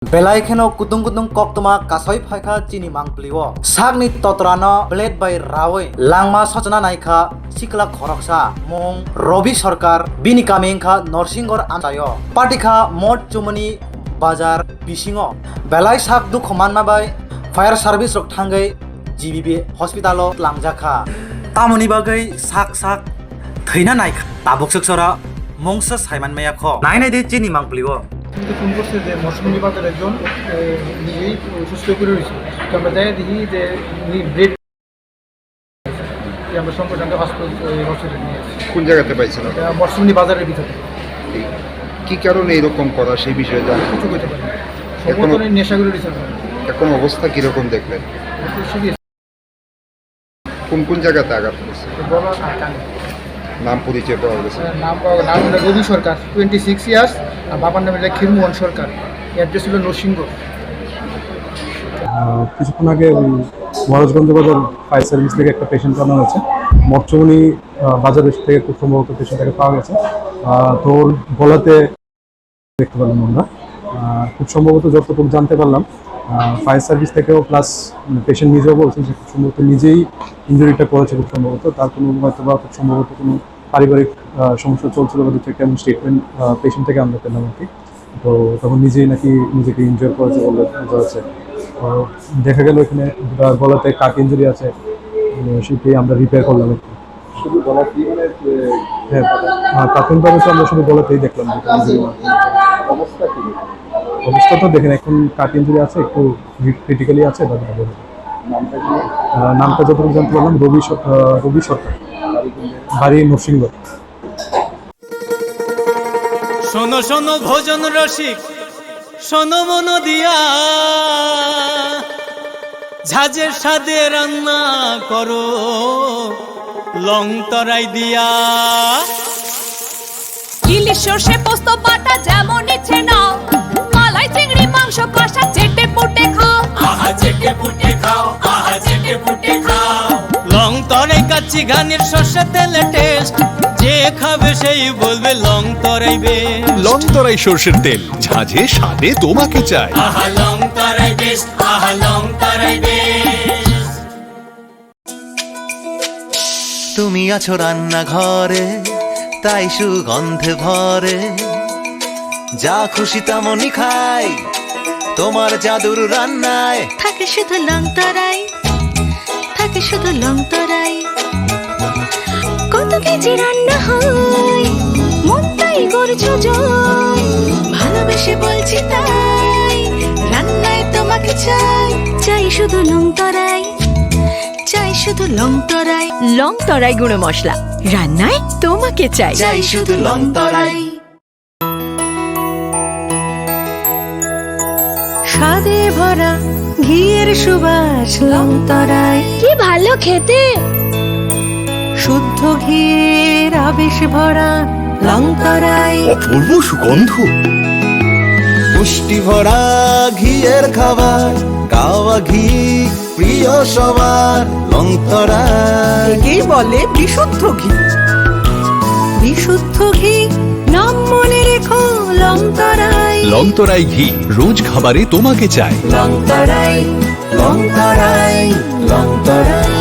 Belai keno kutung koktoma kasoi phaika chini mangpliwo sakni totrano blade by rawe langma sochna naikha sikla khoroksa mong Robi Sarkar bini kamengkha Norsingor amsayo patikha mod chumani bazar bisingo belai sak du khomanma bai fire service rok thangai GBB hospitalo langjakha tamoni bagai sak thaina naikha tabok seksora mongsa saiman maya kho nainai de chini mangpliwo কিন্তু phone করছে যে মৌসুমী বিভাগের একজন নিজেই সুস্থ করে রয়েছে। তো আমরা যাই দেখি যে ব্রেড আমরা সঙ্গে সঙ্গে হসপিটালে নিয়ে আসি। কোন জায়গাতে পাইছেন? মৌসুমী বাজারের ভিতরে। কি কারণে এরকম করা সেই বিষয়ে জানেন? কিছু করতে পারি সম্পূর্ণ নেশা করে রয়েছে। এখন অবস্থা কিরকম দেখলেন? কোন জায়গাতে আঘাত করেছে? নাম পরিচয় পাওয়া গেছে? নাম হলো রবি সরকার, 26 ইয়ার্স, আর বাবার নাম হলো খিরমোহন সরকার, অ্যাড্রেস হলো নরসিংহ। কিছুক্ষণ আগে মহারাজগঞ্জ বাজার ফায়ার সার্ভিস থেকে একটা পেশেন্ট আনা হয়েছে। মঠচমনি বাজার থেকে খুব সম্ভবত পেশেন্টটাকে পাওয়া গেছে। তোর গলাতে দেখতে পেলাম আমরা, খুব সম্ভবত যতটুকু জানতে পারলাম ফায়ার সার্ভিস থেকেও প্লাস পেশেন্ট নিজেও বলছেন যে খুব সম্ভবত নিজেই ইঞ্জুরিটা করেছে। খুব সম্ভবত তার কোনো হয়তো বা খুব সম্ভবত কোনো পারিবারিক সমস্যা চলছিল বা কিছু একটা এমন স্টেটমেন্ট পেশেন্ট থেকে আমরা পেলাম আর কি। তো তখন নিজেই নাকি নিজেকে ইনজুর করেছে বলে বোঝা যাচ্ছে। দেখা গেল এখানে গলাতে কাট ইঞ্জুরি আছে, সেটি আমরা রিপেয়ার করলাম একটু। শুধু গলাতেই মানে? হ্যাঁ, প্রাথমিকভাবে তো আমরা শুধু গলাতেই দেখলাম। অবস্থা কি? অবস্থা তো দেখেন এখন কাট ইঞ্জুরি আছে, একটু ক্রিটিক্যালি আছে। নামটা যতটুকু জানতে পারলাম রবি সরকার, বাড়ি নরসিংহ। শোনো শোনো ভোজন রসিক, শোনো মন দিয়া, ঝাঁঝের স্বাদে রান্না করো লং তরাই দিয়া। ইলিশ সর্ষে পোস্ত বাটা যেমন ইচ্ছে নাও, মালাই চিংড়ি মাংস কষা চেটে পুটে খাও, আহা চেটে পুটে খাও, আহা চেটে পুটে খাও। লং তরাই কাচ্চি ঘানির সর্ষে তেলে টেস্ট, যে খাবে সেই বলবে লং তরাই বেশ। লং তরাই সর্ষের তেল, ঝাঁঝে স্বাদে তোমাকে চাই। আহা লং তরাই বেশ, আহা লং তরাই বেশ। তুমি আছো রান্নাঘরে, তাই সুগন্ধে ভরে, যা খুশি তেমনই খাই, তোমার জাদুর রান্নায় থাকে শুধু লং তরাই, থাকে শুধু লং তরাই। কত কেজি রান্না হয়, মন তাই করছো জয়, ভালোবেসে বলছি তাই, রান্নায় তোমাকে চাই, চাই শুধু লং তরাই, চাই শুধু লং তরাই। লং তরাই গুঁড়ো মশলা, রান্নায় তোমাকে চাই, চাই শুধু লং তরাই। স্বাদে ভরা ঘিয়ের সুবাস লং তরাই, কি ভালো খেতে, শুদ্ধ ঘিয়ের আবেশ ভরা লং তরাই, অপূর্ব সুগন্ধ, পুষ্টি ভরা ঘিয়ের খাবার, গাওয়া ঘি প্রিয় সবার, লং তরাই। কি বলে বিশুদ্ধ ঘি, বিশুদ্ধ ঘি নাম মনে রেখো লং তরাই। লং তরাই ঘি রোজ খাবারে তোমাকে চাই। লং তরাই, লং তরাই, লং তরাই।